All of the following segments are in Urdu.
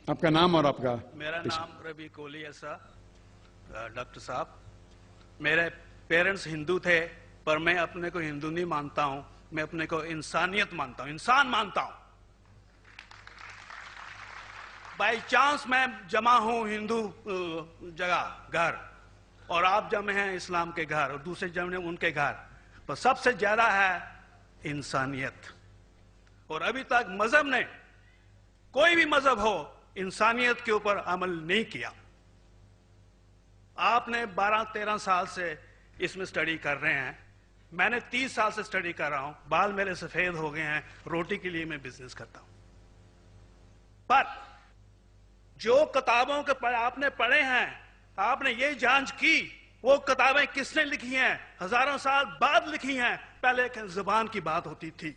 آپ کا نام اور آپ کا؟ میرا نام ربی کولی ایسا ڈاکٹر صاحب. میرے پیرنٹس ہندو تھے پر میں اپنے کو ہندو نہیں مانتا ہوں, میں اپنے کو انسانیت مانتا ہوں, انسان مانتا ہوں. بائی چانس میں جمع ہوں ہندو جگہ گھر, اور آپ جمع ہیں اسلام کے گھر, اور دوسرے جمع ہیں ان کے گھر, پر سب سے زیادہ ہے انسانیت. اور ابھی تک مذہب نے, کوئی بھی مذہب ہو, انسانیت کے اوپر عمل نہیں کیا. آپ نے 12-13 سال سے اس میں سٹڈی کر رہے ہیں, میں نے 30 سال سے سٹڈی کر رہا ہوں, بال میرے سفید ہو گئے ہیں, روٹی کے لیے میں بزنس کرتا ہوں. پر جو کتابوں کے آپ نے پڑھے ہیں, آپ نے یہ جانچ کی وہ کتابیں کس نے لکھی ہیں, ہزاروں سال بعد لکھی ہیں. پہلے ایک زبان کی بات ہوتی تھی,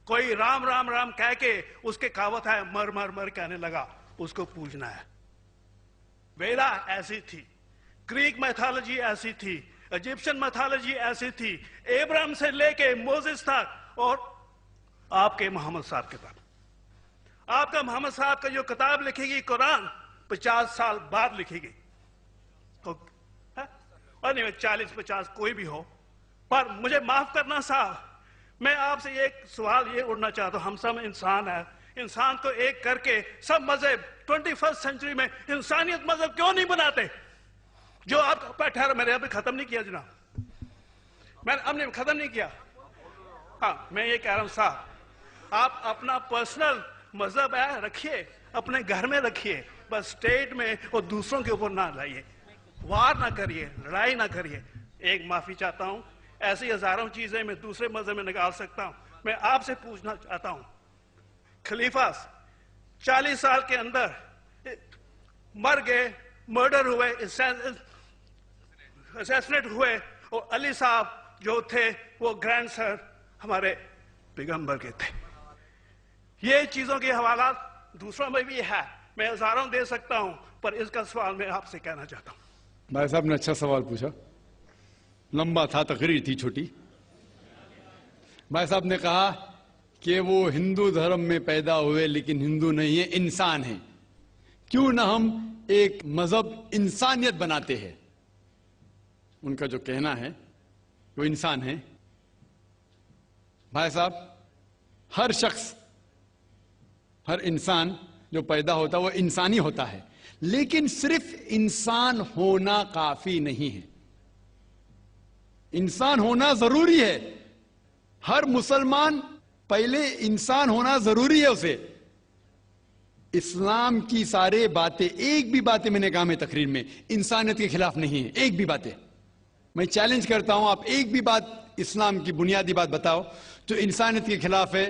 کوئی رام رام رام کہہ کے اس کے کہاوت ہے مر مر مر کہنے لگا, اس کو پوجنا ہے. ویدا ایسی تھی, گریک میتھالوجی ایسی تھی, ایجپشن میتھالوجی ایسی تھی, ابراہیم سے لے کے موزس تک, اور آپ کے محمد صاحب کے تک. آپ کا محمد صاحب کا جو کتاب لکھے گی قرآن 50 سال بعد لکھے گی, اور نہیں 40-50 کوئی بھی ہو. پر مجھے معاف کرنا صاحب, میں آپ سے ایک سوال یہ اڑنا چاہتا ہوں, ہم سب انسان ہیں, انسان کو ایک کر کے سب مذہب 21st سینچری میں انسانیت مذہب کیوں نہیں بناتے؟ جو آپ ٹھہرا, میں نے ابھی ختم نہیں کیا جناب, میں نے اب نے ختم نہیں کیا. ہاں میں یہ کہہ رہا ہوں صاحب, آپ اپنا پرسنل مذہب ہے رکھیے, اپنے گھر میں رکھیے, بس اسٹیٹ میں اور دوسروں کے اوپر نہ لائیے, وار نہ کریے, لڑائی نہ کریے. ایک معافی چاہتا ہوں, ایسی ہزاروں چیزیں میں دوسرے مذہب میں نکال سکتا ہوں. میں آپ سے پوچھنا چاہتا ہوں, خلیفہ 40 سال کے اندر مر گئے, مرڈر ہوئے, اسیسنیٹ ہوئے, اور علی صاحب جو تھے وہ گرینڈ سر ہمارے پیغمبر کے تھے. یہ چیزوں کے حوالات دوسروں میں بھی ہے, میں ہزاروں دے سکتا ہوں, پر اس کا سوال میں آپ سے کہنا چاہتا ہوں. بھائی صاحب نے اچھا سوال پوچھا, لمبا تھا, تقریر تھی چھوٹی. بھائی صاحب نے کہا کہ وہ ہندو دھرم میں پیدا ہوئے لیکن ہندو نہیں ہیں, انسان ہیں. کیوں نہ ہم ایک مذہب انسانیت بناتے ہیں؟ ان کا جو کہنا ہے وہ انسان ہے. بھائی صاحب, ہر شخص, ہر انسان جو پیدا ہوتا ہے وہ انسانی ہوتا ہے, لیکن صرف انسان ہونا کافی نہیں ہے. انسان ہونا ضروری ہے. ہر مسلمان پہلے انسان ہونا ضروری ہے اسے. اسلام کی سارے باتیں, ایک بھی باتیں میں نے کہا میں تقریر میں, انسانیت کے خلاف نہیں ہے. ایک بھی باتیں میں چیلنج کرتا ہوں, آپ ایک بھی بات اسلام کی بنیادی بات بتاؤ جو انسانیت کے خلاف ہے.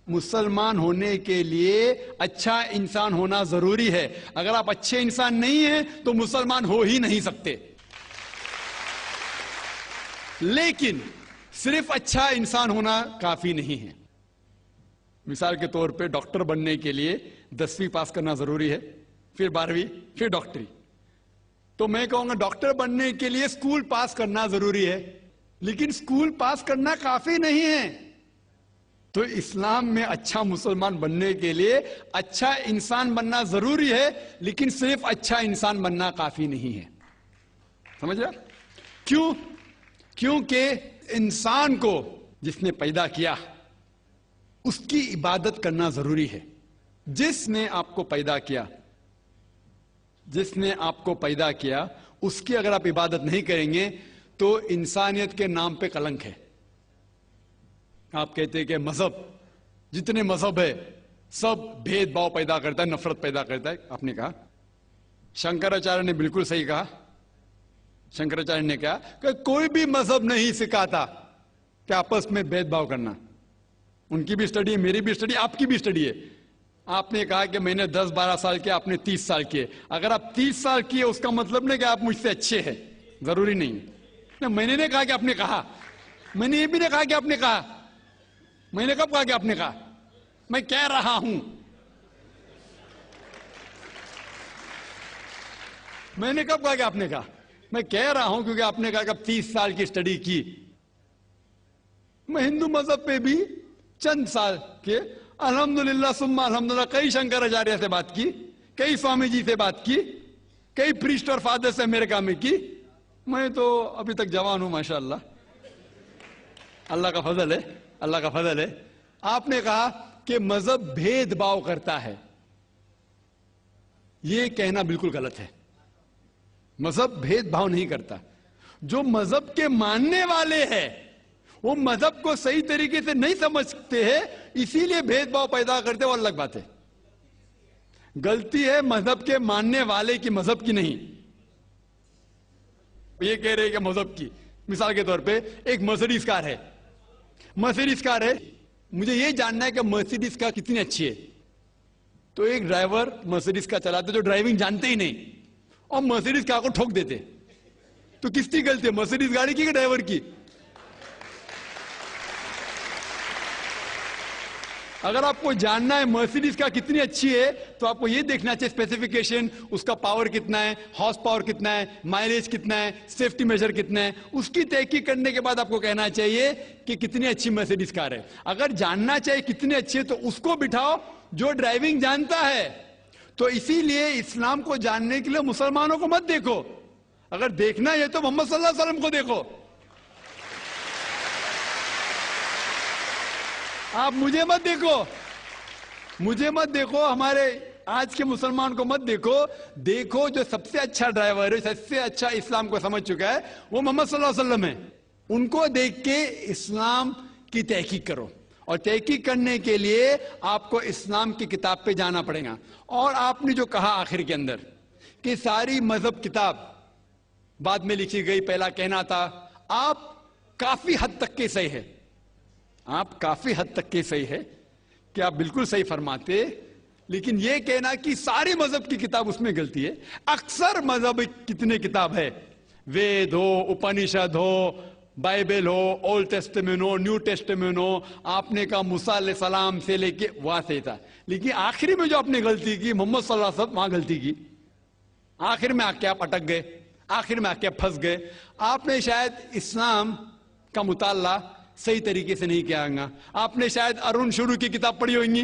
مسلمان ہونے کے لیے اچھا انسان ہونا ضروری ہے. اگر آپ اچھے انسان نہیں ہیں تو مسلمان ہو ہی نہیں سکتے. لیکن صرف اچھا انسان ہونا کافی نہیں ہے. مثال کے طور پہ ڈاکٹر بننے کے لیے 10ویں پاس کرنا ضروری ہے, پھر 12ویں, پھر ڈاکٹری. تو میں کہوں گا ڈاکٹر بننے کے لیے اسکول پاس کرنا ضروری ہے, لیکن اسکول پاس کرنا کافی نہیں ہے. تو اسلام میں اچھا مسلمان بننے کے لیے اچھا انسان بننا ضروری ہے, لیکن صرف اچھا انسان بننا کافی نہیں ہے. سمجھ رہا؟ کیوں؟ کیونکہ انسان کو جس نے پیدا کیا اس کی عبادت کرنا ضروری ہے. جس نے آپ کو پیدا کیا, جس نے آپ کو پیدا کیا, اس کی اگر آپ عبادت نہیں کریں گے تو انسانیت کے نام پہ کلنک ہے. آپ کہتے ہیں کہ مذہب, جتنے مذہب ہے سب بھید بھاؤ پیدا کرتا ہے, نفرت پیدا کرتا ہے. آپ نے کہا, شنکراچاریہ نے بالکل صحیح کہا. شنکراچاریہ نے کہا کہ کوئی بھی مذہب نہیں سکھاتا کہ آپس میں بھید بھاؤ کرنا. ان کی بھی اسٹڈی ہے, میری بھی اسٹڈی, آپ کی بھی اسٹڈی ہے. آپ نے کہا کہ میں نے 10-12 سال کیا, آپ نے 30 سال کیے. اگر آپ 30 سال کیے اس کا مطلب نہیں کہ آپ مجھ سے اچھے ہیں, ضروری نہیں. میں نے نہیں کہا کہ آپ نے کہا, میں نے یہ بھی نہیں کہا کہ آپ نے کہا. میں نے کب کہا کہ آپ نے کہا؟ میں کہہ رہا ہوں. میں نے کب کہا کہ آپ نے کہا؟ میں کہہ رہا ہوں کیونکہ آپ نے کہا کہ اب 30 سال کی اسٹڈی کی. میں ہندو مذہب پہ بھی چند سال کے الحمدللہ سما الحمدللہ کئی شنکراچاریہ سے بات کی, کئی سوامی جی سے بات کی, کئی پریسٹ اور فادر سے امریکہ میں کی. میں تو ابھی تک جوان ہوں ماشاءاللہ, اللہ کا فضل ہے, اللہ کا فضل ہے. آپ نے کہا کہ مذہب بھید بھاؤ کرتا ہے. یہ کہنا بالکل غلط ہے. مذہب بھید بھاؤ نہیں کرتا. جو مذہب کے ماننے والے ہیں وہ مذہب کو صحیح طریقے سے نہیں سمجھتے ہیں, اسی لیے بھید بھاؤ پیدا کرتے, وہ الگ بات ہے. غلطی ہے مذہب کے ماننے والے کی, مذہب کی نہیں. یہ کہہ رہے کہ مذہب کی, مثال کے طور پہ ایک مرسیڈیز کار ہے, مرسیڈیز کار ہے, مجھے یہ جاننا ہے کہ مرسیڈیز کار کتنی اچھی ہے. تو ایک ڈرائیور مرسیڈیز کار چلاتے جو ڈرائیونگ جانتے ہی نہیں اور مرسیڈیز کار کو ٹھوک دیتے, تو کس کی غلطی ہے, مرسیڈیز گاڑی کی کہ ڈرائیور کی؟ اگر آپ کو جاننا ہے مرسیڈیز کار کتنی اچھی ہے تو آپ کو یہ دیکھنا چاہیے اسپیسیفیکیشن, اس کا پاور کتنا ہے, ہارس پاور کتنا ہے, مائلیج کتنا ہے, سیفٹی میجر کتنا ہے. اس کی تحقیق کرنے کے بعد آپ کو کہنا چاہیے کہ کتنی اچھی مرسیڈیز کار ہے. اگر جاننا چاہیے کتنی اچھی ہے تو اس کو بٹھاؤ جو ڈرائیونگ جانتا ہے. تو اسی لیے اسلام کو جاننے کے لیے مسلمانوں کو مت دیکھو, اگر دیکھنا ہے تو محمد صلی اللہ علیہ وسلم کو دیکھو. آپ مجھے مت دیکھو, مجھے مت دیکھو, ہمارے آج کے مسلمان کو مت دیکھو. دیکھو جو سب سے اچھا ڈرائیور ہے, سب سے اچھا اسلام کو سمجھ چکا ہے, وہ محمد صلی اللہ علیہ وسلم ہے. ان کو دیکھ کے اسلام کی تحقیق کرو, اور تحقیق کرنے کے لیے آپ کو اسلام کی کتاب پہ جانا پڑے گا. اور آپ نے جو کہا آخر کے اندر کہ ساری مذہب کتاب بعد میں لکھی گئی, پہلا کہنا تھا, آپ کافی حد تک کے صحیح ہے, آپ کافی حد تک کے صحیح ہے کہ آپ بالکل صحیح فرماتے, لیکن یہ کہنا کہ ساری مذہب کی کتاب اس میں غلطی ہے. اکثر مذہب کتنے کتاب ہے, وید ہو, اپنشد ہو, بائبل ہو, اولڈ ٹیسٹمنٹ ہو, نیو ٹیسٹمنٹ ہو, آپ نے کہا موسیٰ علیہ السلام سے لے کے وہاں سے تھا, لیکن آخری میں جو آپ نے غلطی کی محمد صلی اللہ علیہ وسلم, وہاں غلطی کی. آخر میں آ کے آپ اٹک گئے, آخر میں آ کے پھنس گئے. آپ نے شاید اسلام کا مطالعہ صحیح طریقے سے نہیں کیا گا, آپ نے شاید ارون شروع کی کتاب پڑھی ہوگی.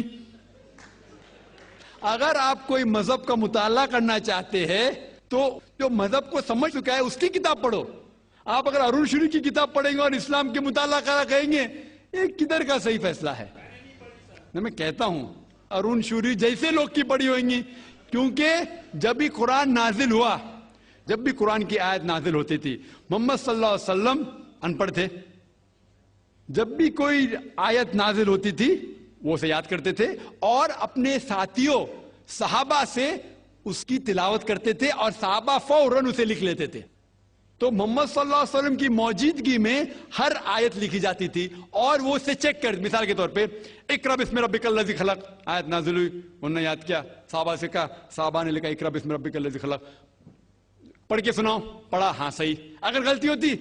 اگر آپ کوئی مذہب کا مطالعہ کرنا چاہتے ہیں تو جو مذہب کو سمجھ چکا ہے اس کی کتاب پڑھو. آپ اگر ارون شروع کی کتاب پڑھیں گے اور اسلام کے مطالعہ کرا کہیں گے, یہ کدھر کا صحیح فیصلہ ہے؟ میں کہتا ہوں ارون شوری جیسے لوگ کی پڑھی ہوئیں گی, کیونکہ جب بھی قرآن نازل ہوا, جب بھی قرآن کی آیت نازل ہوتی تھی, محمد صلی اللہ علیہ وسلم ان پڑھ تھے. جب بھی کوئی آیت نازل ہوتی تھی وہ اسے یاد کرتے تھے اور اپنے ساتھیوں صحابہ سے اس کی تلاوت کرتے تھے, اور صحابہ فوراً اسے لکھ لیتے تھے. تو محمد صلی اللہ علیہ وسلم کی موجودگی میں ہر آیت لکھی جاتی تھی اور وہ اسے چیک کر, مثال کے طور پہ اقرا بسم ربک الذی خلق آیت نازل ہوئی, انہوں نے یاد کیا, صحابہ سے کہا, صحابہ نے لکھا اقرا بسم ربک الذی خلق, پڑھ کے سناؤ, پڑھا, ہاں صحیح. اگر غلطی ہوتی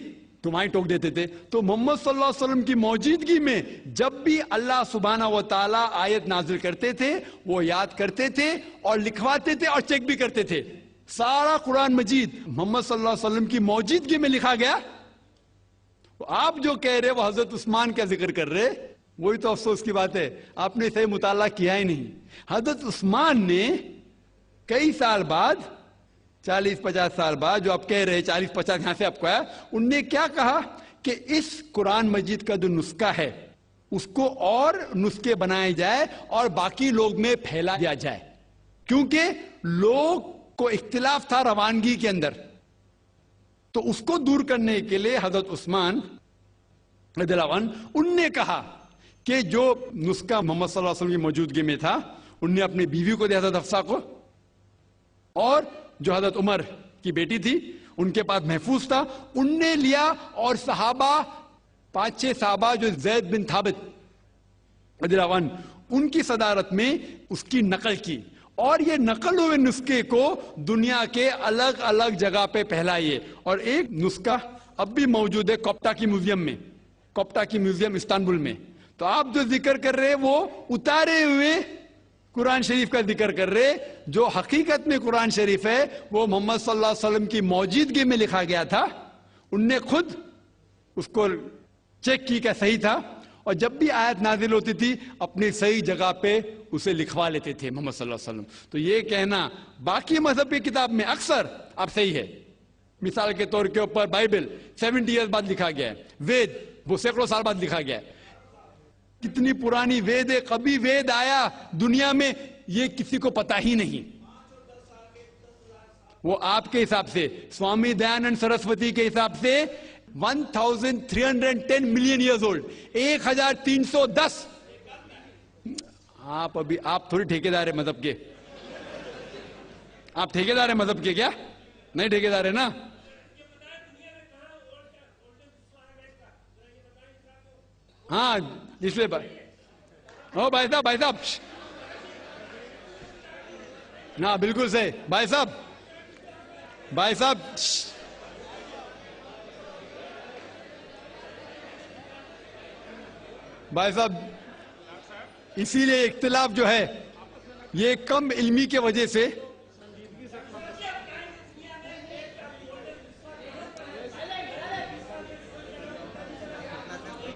تمہیں ٹوک دیتے تھے. تو محمد صلی اللہ علیہ وسلم کی موجودگی میں جب بھی اللہ سبحانہ و تعالیٰ آیت نازل کرتے تھے وہ یاد کرتے تھے اور لکھواتے تھے اور چیک بھی کرتے تھے. سارا قرآن مجید محمد صلی اللہ علیہ وسلم کی موجودگی میں لکھا گیا. آپ جو کہہ رہے وہ حضرت عثمان کا ذکر کر رہے, وہی تو افسوس کی بات ہے, آپ نے صحیح مطالعہ کیا ہی نہیں. حضرت عثمان نے کئی سال بعد, 40-50 سال بعد, جو آپ کہہ رہے 40-50 یہاں سے آپ کو آیا, ان نے کیا کہا کہ اس قرآن مجید کا جو نسخہ ہے اس کو اور نسخے بنائے جائے اور باقی لوگ میں پھیلا دیا جائے, کیونکہ لوگ کو اختلاف تھا روانگی کے اندر. تو اس کو دور کرنے کے لیے حضرت عثمان رضی اللہ عنہ ان نے کہا کہ جو نسخہ محمد صلی اللہ علیہ وسلم کی موجودگی میں تھا ان نے اپنی بیوی کو دیا, حضرت حفصہ کو, اور جو حضرت عمر کی بیٹی تھی ان کے پاس محفوظ تھا, ان نے لیا, اور صحابہ 5-6 صحابہ جو زید بن ثابت رضی اللہ عنہ ان کی صدارت میں اس کی نقل کی, اور یہ نقل ہوئے نسخے کو دنیا کے الگ الگ جگہ پہ پھیلائیے. اور ایک نسخہ اب بھی موجود ہے کوپٹا کی میوزیم میں, کوپٹا کی میوزیم استنبول میں. تو آپ جو ذکر کر رہے وہ اتارے ہوئے قرآن شریف کا ذکر کر رہے, جو حقیقت میں قرآن شریف ہے وہ محمد صلی اللہ علیہ وسلم کی موجودگی میں لکھا گیا تھا. ان نے خود اس کو چیک کی کہ صحیح تھا, اور جب بھی آیت نازل ہوتی تھی اپنی صحیح جگہ پہ اسے لکھوا لیتے تھے محمد صلی اللہ علیہ وسلم. تو یہ کہنا باقی مذہب کی کتاب میں اکثر اب صحیح ہے. مثال کے طور کے اوپر بائبل 70 ایئرز بعد لکھا گیا ہے. وید وہ سینکڑوں سال بعد لکھا گیا ہے. کتنی پرانی وید ہے, کبھی وید آیا دنیا میں یہ کسی کو پتا ہی نہیں. وہ آپ کے حساب سے, سوامی دیانند سرسوتی کے حساب سے 1310 ملین ایئرز اولڈ, 1310. آپ تھوڑی ٹھیکیدار ہے مذہب کے. آپ ٹھیکیدار ہیں مذہب کے کیا؟ نہیں ٹھیکیدار ہے نا. ہاں اس لیے بھائی صاحب نا بالکل صحیح. بھائی صاحب اسی لیے اختلاف جو ہے یہ کم علمی کے وجہ سے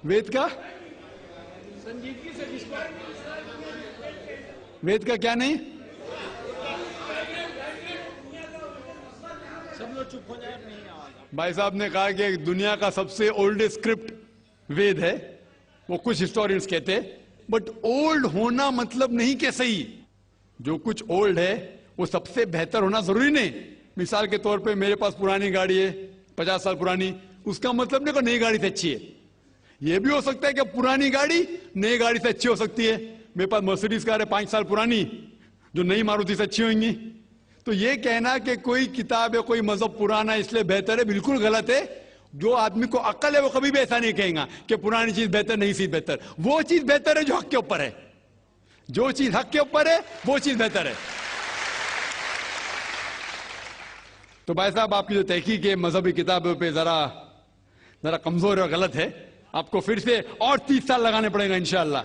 وید کا کیا نہیں. بھائی صاحب نے کہا کہ دنیا کا سب سے اولڈسٹ اسکرپٹ وید ہے. وہ کچھ ہسٹورینز کہتے, بٹ اولڈ ہونا مطلب نہیں کہ صحیح. جو کچھ اولڈ ہے وہ سب سے بہتر ہونا ضروری نہیں. مثال کے طور پہ میرے پاس پرانی گاڑی ہے 50 سال پرانی, اس کا مطلب نہیں کہ نئی گاڑی سے اچھی ہے. یہ بھی ہو سکتا ہے کہ پرانی گاڑی نئی گاڑی سے اچھی ہو سکتی ہے. میرے پاس مرسیڈیز کار ہے 5 سال پرانی جو نئی ماروتی سے اچھی ہوئیں گی. تو یہ کہنا کہ کوئی کتاب ہے کوئی مذہب پرانا اس لیے بہتر ہے, بالکل غلط ہے. جو آدمی کو عقل ہے وہ کبھی بھی ایسا نہیں کہیں گا کہ پرانی چیز بہتر نئی چیز بہتر. وہ چیز بہتر ہے جو حق کے اوپر ہے. جو چیز حق کے اوپر ہے وہ چیز بہتر ہے. تو بھائی صاحب آپ کی جو تحقیق ہے مذہبی کتابوں پہ ذرا کمزور اور غلط ہے. آپ کو پھر سے اور 30 سال لگانے پڑیں گا انشاءاللہ.